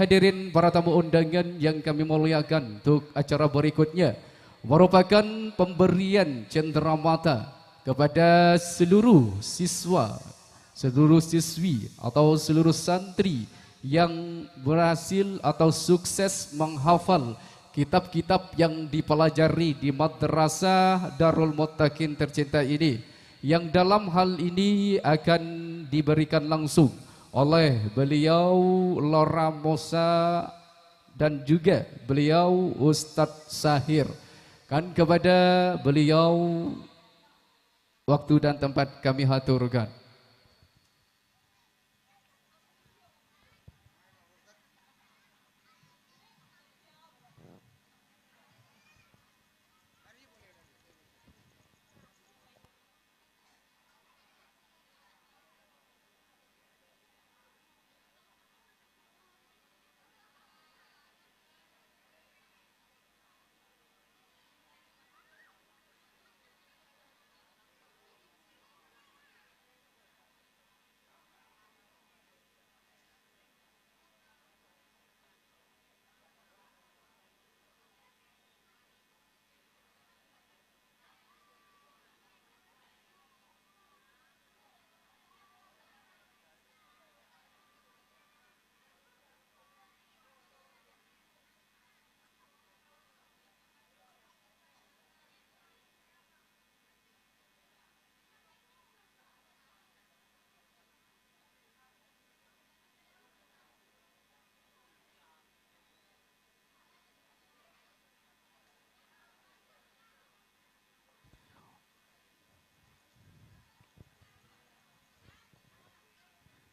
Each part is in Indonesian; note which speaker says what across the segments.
Speaker 1: hadirin para tamu undangan yang kami muliakan, untuk acara berikutnya merupakan pemberian cenderamata kepada seluruh siswa, seluruh siswi atau seluruh santri yang berhasil atau sukses menghafal kitab-kitab yang dipelajari di Madrasah Darul Muttaqin tercinta ini, yang dalam hal ini akan diberikan langsung oleh beliau Lora Mosa dan juga beliau Ustadz Sahir. Kan kepada beliau waktu dan tempat kami haturkan.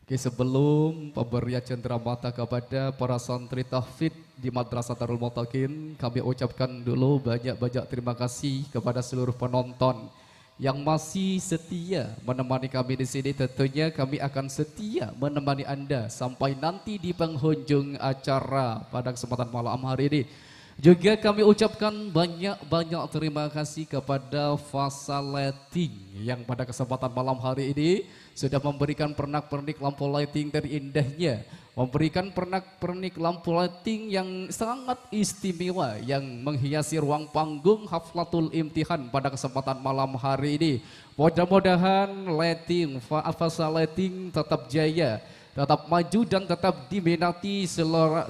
Speaker 1: Oke, sebelum pemberian cenderamata kepada para santri tahfidz di Madrasah Darul Muttaqin, kami ucapkan dulu banyak-banyak terima kasih kepada seluruh penonton yang masih setia menemani kami di sini. Tentunya kami akan setia menemani Anda sampai nanti di penghujung acara pada kesempatan malam hari ini. Juga kami ucapkan banyak-banyak terima kasih kepada Fasaleting yang pada kesempatan malam hari ini sudah memberikan pernak-pernik lampu lighting terindahnya, memberikan pernak-pernik lampu lighting yang sangat istimewa yang menghiasi ruang panggung Haflatul Imtihan pada kesempatan malam hari ini. Mudah-mudahan lighting, Fasaleting tetap jaya, tetap maju dan tetap diminati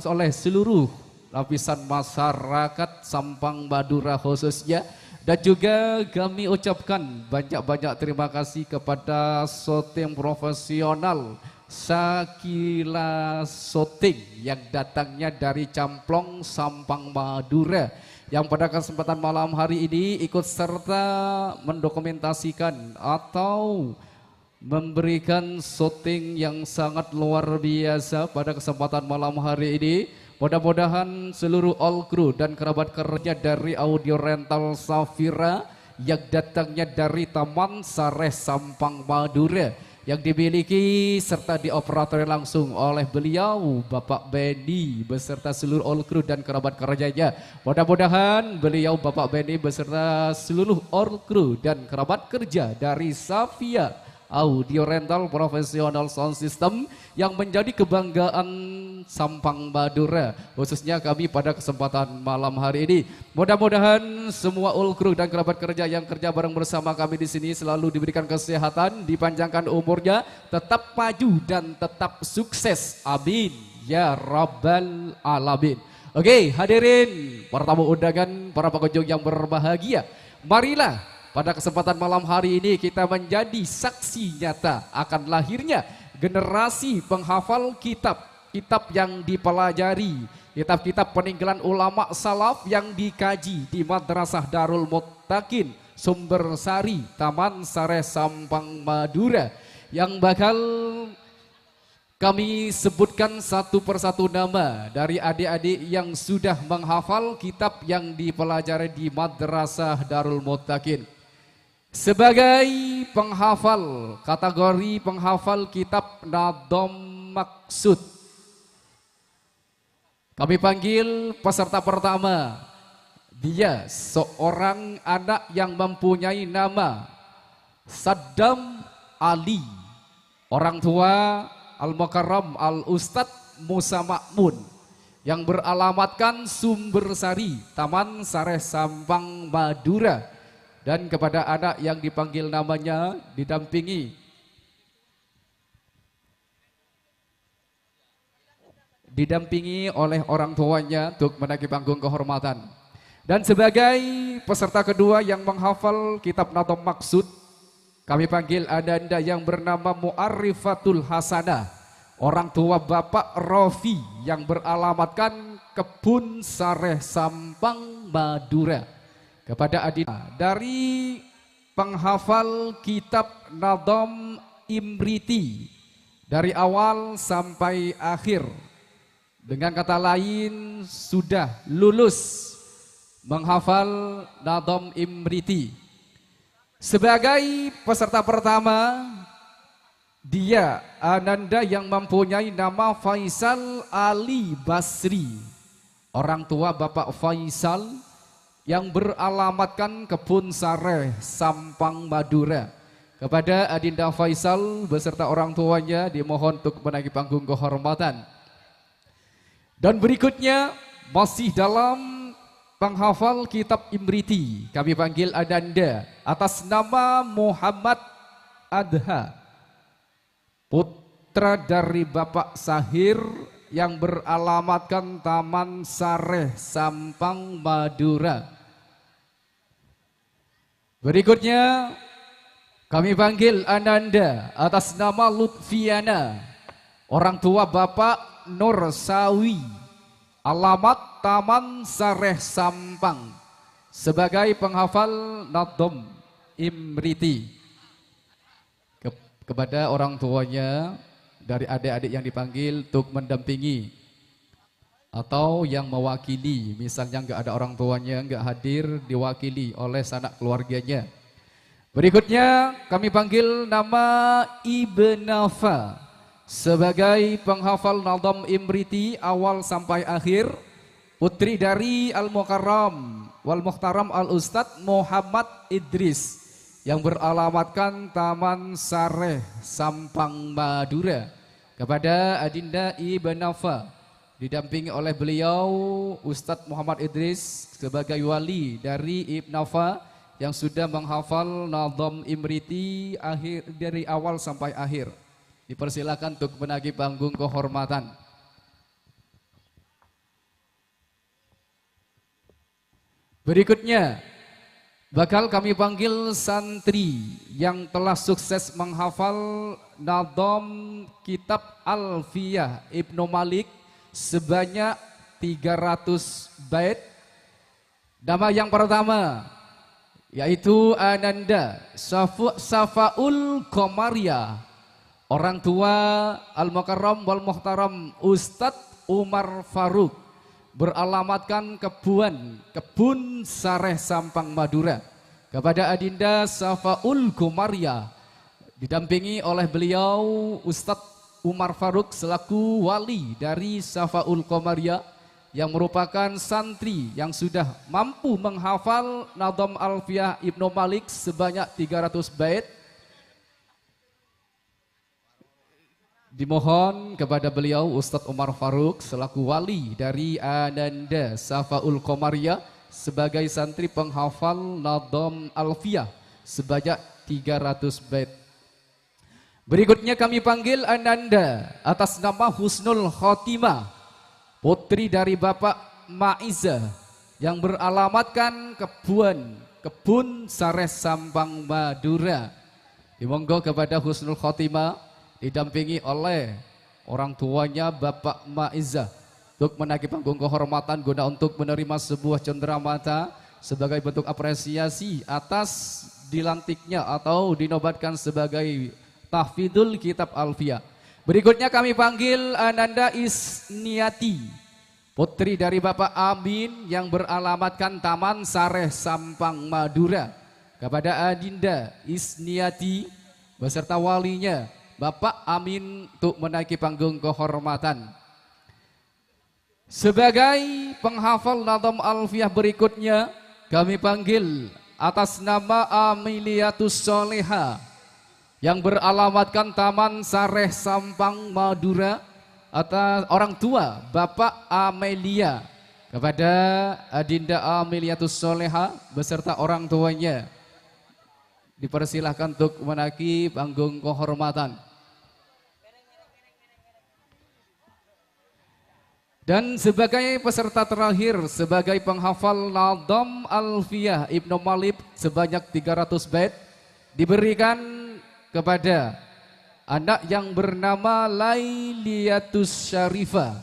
Speaker 1: oleh seluruh lapisan masyarakat Sampang Madura khususnya. Dan juga kami ucapkan banyak-banyak terima kasih kepada syuting profesional Sakila Syuting yang datangnya dari Camplong Sampang Madura, yang pada kesempatan malam hari ini ikut serta mendokumentasikan atau memberikan syuting yang sangat luar biasa pada kesempatan malam hari ini. Mudah-mudahan seluruh all crew dan kerabat kerja dari Audio Rental Safira yang datangnya dari Taman Sare Sampang Madura, yang dimiliki serta dioperatori langsung oleh beliau Bapak Benny beserta seluruh all crew dan kerabat kerjanya. Mudah-mudahan beliau Bapak Benny beserta seluruh all crew dan kerabat kerja dari Savia Audio Rental Profesional Sound System yang menjadi kebanggaan Sampang Madura, khususnya kami pada kesempatan malam hari ini. Mudah-mudahan semua all crew dan kerabat kerja yang kerja bareng bersama kami di sini selalu diberikan kesehatan, dipanjangkan umurnya, tetap maju dan tetap sukses. Amin ya rabbal alamin. Oke, hadirin para tamu undangan, para pengunjung yang berbahagia, marilah pada kesempatan malam hari ini kita menjadi saksi nyata akan lahirnya generasi penghafal kitab yang dipelajari, kitab-kitab peninggalan ulama salaf yang dikaji di Madrasah Darul Muttaqin Sumbersari Taman Sare Sampang Madura, yang bakal kami sebutkan satu persatu nama dari adik-adik yang sudah menghafal kitab yang dipelajari di Madrasah Darul Muttaqin. Sebagai penghafal, kategori penghafal kitab Nadom Maksud, kami panggil peserta pertama. Dia seorang anak yang mempunyai nama Saddam Ali. Orang tua Al-Mukarram Al-Ustadz Musa Makmun. yang beralamatkan Sumbersari, Taman Sareh Sampang Madura. Dan kepada anak yang dipanggil namanya didampingi oleh orang tuanya untuk menaiki panggung kehormatan. Dan sebagai peserta kedua yang menghafal kitab Nadom Maksud, kami panggil adanda yang bernama Mu'arifatul Hasanah, orang tua Bapak Rofi yang beralamatkan Kebun Sareh Sampang Madura. Kepada adina dari penghafal kitab Nadom Imriti dari awal sampai akhir, dengan kata lain sudah lulus menghafal Nadom Imriti. Sebagai peserta pertama, dia ananda yang mempunyai nama Faisal Ali Basri, orang tua Bapak Faisal yang beralamatkan Kebun Sareh Sampang Madura. Kepada Adinda Faisal beserta orang tuanya dimohon untuk menaiki panggung kehormatan. Dan berikutnya masih dalam penghafal kitab Imriti, kami panggil adanda atas nama Muhammad Adha, putra dari Bapak Sahir yang beralamatkan Taman Sareh Sampang Madura. Berikutnya kami panggil ananda atas nama Lutfiana, orang tua Bapak Nur Sawi, alamat Taman Sareh Sampang, sebagai penghafal Nadom Imriti. Kepada orang tuanya dari adik-adik yang dipanggil untuk mendampingi atau yang mewakili, misalnya nggak ada orang tuanya, nggak hadir, diwakili oleh sanak keluarganya. Berikutnya kami panggil nama Ibnafa sebagai penghafal Nadom Imriti awal sampai akhir, putri dari Al-Mukarram wal Muhtaram Al-Ustadz Muhammad Idris yang beralamatkan Taman Sareh Sampang Madura. Kepada Adinda Ibnafa didampingi oleh beliau Ustadz Muhammad Idris sebagai wali dari Ibnafa yang sudah menghafal Nadom Imriti dari awal sampai akhir. Dipersilakan untuk menaiki panggung kehormatan. Berikutnya bakal kami panggil santri yang telah sukses menghafal Nadom kitab Alfiyah Ibnu Malik sebanyak 300 bait. Nama yang pertama yaitu Ananda Safaul Komaria, orang tua Al-Mukarram wal Muhtaram Ustadz Umar Faruk, beralamatkan Kebun Sareh Sampang Madura. Kepada Adinda Safaul Komaria didampingi oleh beliau Ustadz Umar Faruk selaku wali dari Safaul Komaria yang merupakan santri yang sudah mampu menghafal Nadom Alfiyah Ibnu Malik sebanyak 300 bait. Dimohon kepada beliau Ustadz Umar Faruk selaku wali dari Ananda Safaul Komaria sebagai santri penghafal Nadom Alfiyah sebanyak 300 bait. Berikutnya kami panggil Ananda atas nama Husnul Khotimah, putri dari Bapak Maiza yang beralamatkan Kebun Sareh Sampang Madura. Dimonggo kepada Husnul Khotimah didampingi oleh orang tuanya Bapak Maiza untuk menaiki panggung kehormatan guna untuk menerima sebuah cenderamata sebagai bentuk apresiasi atas dilantiknya atau dinobatkan sebagai tahfidul kitab Alfiyah. Berikutnya kami panggil Ananda Isniati, putri dari Bapak Amin yang beralamatkan Taman Sareh Sampang Madura. Kepada Adinda Isniati beserta walinya Bapak Amin untuk menaiki panggung kehormatan. Sebagai penghafal Nadom Alfiyah berikutnya kami panggil atas nama Amiliatus Soleha yang beralamatkan Taman Sareh Sampang Madura. atas orang tua Bapak Amelia, kepada Adinda Ameliatus Soleha beserta orang tuanya dipersilahkan untuk menaiki panggung kehormatan. Dan sebagai peserta terakhir, sebagai penghafal Nadam Alfiyah Ibnu Malik sebanyak 300 bait diberikan kepada anak yang bernama Lailiatus Syarifah,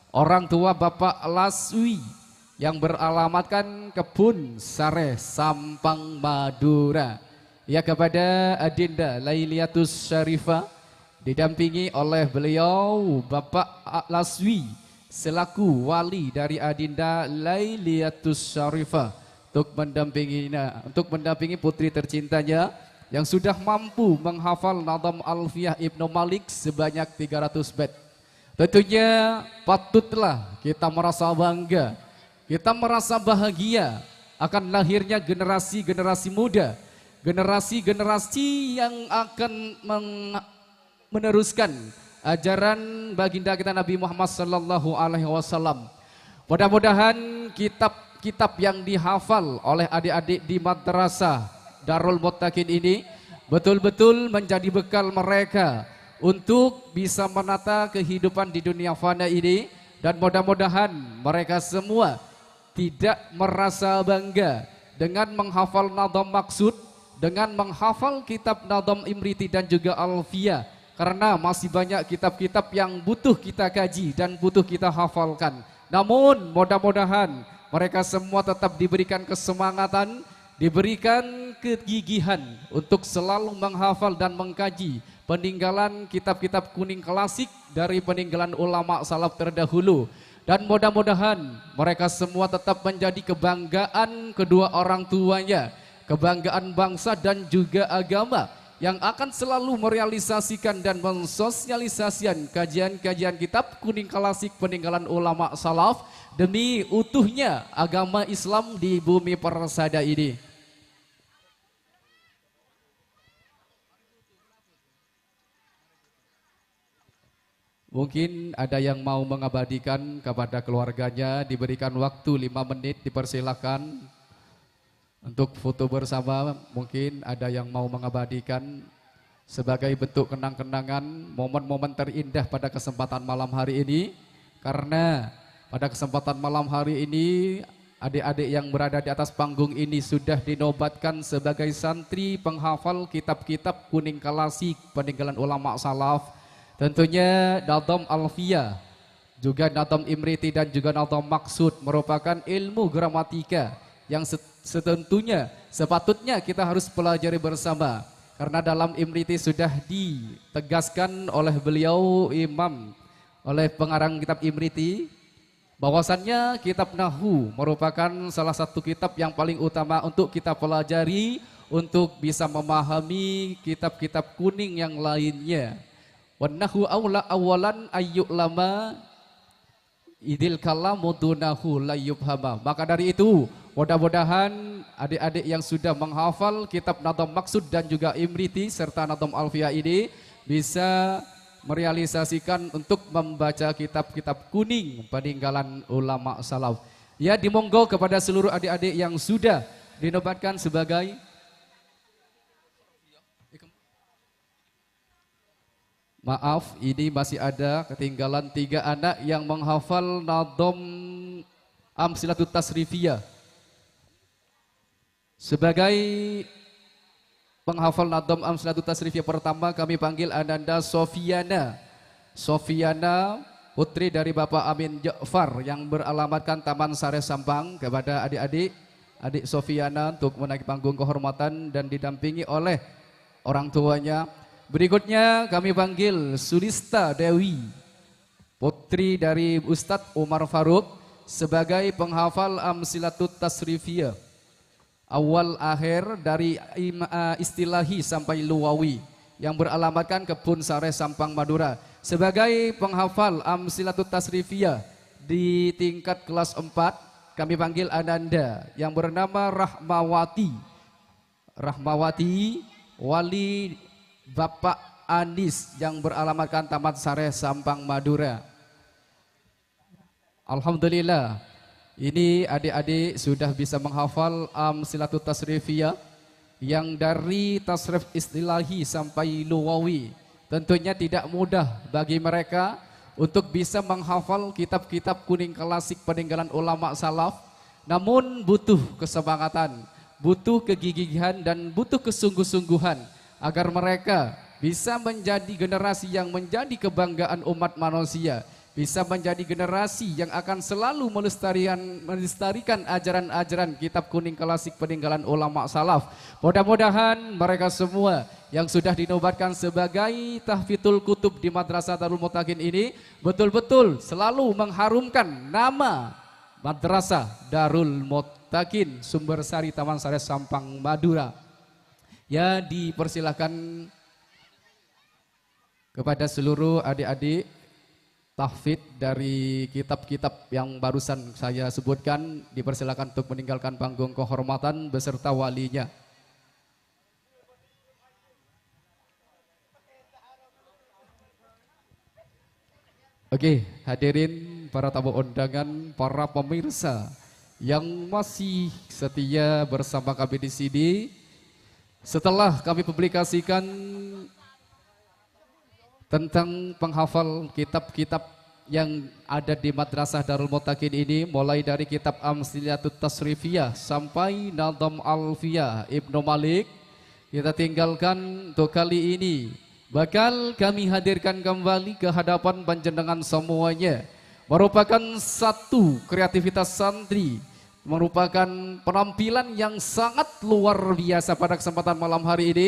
Speaker 1: orang tua Bapak Laswi yang beralamatkan Kebun Sare Sampang Madura. Ya, kepada Adinda Lailiatus Syarifah didampingi oleh beliau Bapak Laswi selaku wali dari Adinda Lailiatus Syarifah untuk mendampingi putri tercintanya yang sudah mampu menghafal Nadam Alfiyah Ibnu Malik sebanyak 300 bait. Tentunya patutlah kita merasa bangga, kita merasa bahagia akan lahirnya generasi-generasi muda, generasi-generasi yang akan meneruskan ajaran baginda kita Nabi Muhammad sallallahu alaihi wasallam. Mudah-mudahan kitab-kitab yang dihafal oleh adik-adik di madrasah Darul Muttaqin ini betul-betul menjadi bekal mereka untuk bisa menata kehidupan di dunia fana ini, dan mudah-mudahan mereka semua tidak merasa bangga dengan menghafal Nadam Maksud, dengan menghafal kitab Nadam Imriti dan juga Alfiyah, karena masih banyak kitab-kitab yang butuh kita kaji dan butuh kita hafalkan. Namun mudah-mudahan mereka semua tetap diberikan kesemangatan, diberikan kegigihan untuk selalu menghafal dan mengkaji peninggalan kitab-kitab kuning klasik dari peninggalan ulama salaf terdahulu. Dan mudah-mudahan mereka semua tetap menjadi kebanggaan kedua orang tuanya, kebanggaan bangsa dan juga agama, yang akan selalu merealisasikan dan mensosialisasikan kajian-kajian kitab kuning klasik peninggalan ulama salaf demi utuhnya agama Islam di bumi persada ini. Mungkin ada yang mau mengabadikan kepada keluarganya, diberikan waktu 5 menit, dipersilakan untuk foto bersama. Mungkin ada yang mau mengabadikan sebagai bentuk kenang-kenangan momen-momen terindah pada kesempatan malam hari ini. Karena pada kesempatan malam hari ini adik-adik yang berada di atas panggung ini sudah dinobatkan sebagai santri penghafal kitab-kitab kuning klasik peninggalan ulama salaf. Tentunya Nadam Alfiyah, juga Nadam Imriti dan juga Nadam Maksud merupakan ilmu gramatika yang setentunya sepatutnya kita harus pelajari bersama, karena dalam Imriti sudah ditegaskan oleh beliau imam, oleh pengarang kitab Imriti, bahwasannya kitab Nahwu merupakan salah satu kitab yang paling utama untuk kita pelajari untuk bisa memahami kitab-kitab kuning yang lainnya. Wannahu awla awalan ayyu'lama idil kalamu dunahu layyubhama. Maka dari itu mudah-mudahan adik-adik yang sudah menghafal kitab Nadam Maksud dan juga Imriti serta Nadam Alfiyah ini bisa merealisasikan untuk membaca kitab-kitab kuning peninggalan ulama salaf. Ya, dimonggo kepada seluruh adik-adik yang sudah dinobatkan sebagai maaf, ini masih ada ketinggalan 3 anak yang menghafal Nadam Amsilatut Tasrifiyah. Sebagai penghafal Nadam Amsilatut Tasrifiyah pertama kami panggil Ananda Sofiana. Sofiana, putri dari Bapak Amin Ja'far yang beralamatkan Taman Sare Sampang. Kepada adik Sofiana untuk menaiki panggung kehormatan dan didampingi oleh orang tuanya. Berikutnya kami panggil Sulista Dewi, putri dari Ustadz Umar Faruk, sebagai penghafal Amsilatut Tasrifiyah. Awal akhir dari istilahi sampai luwawi yang beralamatkan Kebun Sare Sampang Madura. Sebagai penghafal Amsilatut Tasrifiyah di tingkat kelas 4 kami panggil Ananda yang bernama Rahmawati. Rahmawati, wali Bapak Anis yang beralamatkan Taman Sari Sampang Madura. Alhamdulillah, ini adik-adik sudah bisa menghafal Amsilatut Tasrifiyah yang dari tasrif istilahi sampai luwawi. Tentunya tidak mudah bagi mereka untuk bisa menghafal kitab-kitab kuning klasik peninggalan ulama salaf, namun butuh kesemangatan, butuh kegigihan dan butuh kesungguh-sungguhan agar mereka bisa menjadi generasi yang menjadi kebanggaan umat manusia, bisa menjadi generasi yang akan selalu melestarikan ajaran-ajaran kitab kuning klasik peninggalan ulama salaf. Mudah-mudahan mereka semua yang sudah dinobatkan sebagai tahfidzul kutub di Madrasah Darul Muttaqin ini betul-betul selalu mengharumkan nama Madrasah Darul Muttaqin Sumbersari Taman Sari Sampang Madura. Ya, dipersilakan kepada seluruh adik-adik tahfidz dari kitab-kitab yang barusan saya sebutkan, dipersilakan untuk meninggalkan panggung kehormatan beserta walinya. Oke, hadirin para tamu undangan, para pemirsa yang masih setia bersama kami di sini. Setelah kami publikasikan tentang penghafal kitab-kitab yang ada di Madrasah Darul Muttaqin ini, mulai dari kitab Amsilatut Tasrifiyah sampai Nadam Alfiyah Ibnu Malik, kita tinggalkan untuk kali ini. Bakal kami hadirkan kembali ke hadapan panjenengan semuanya, merupakan satu kreativitas santri, merupakan penampilan yang sangat luar biasa pada kesempatan malam hari ini.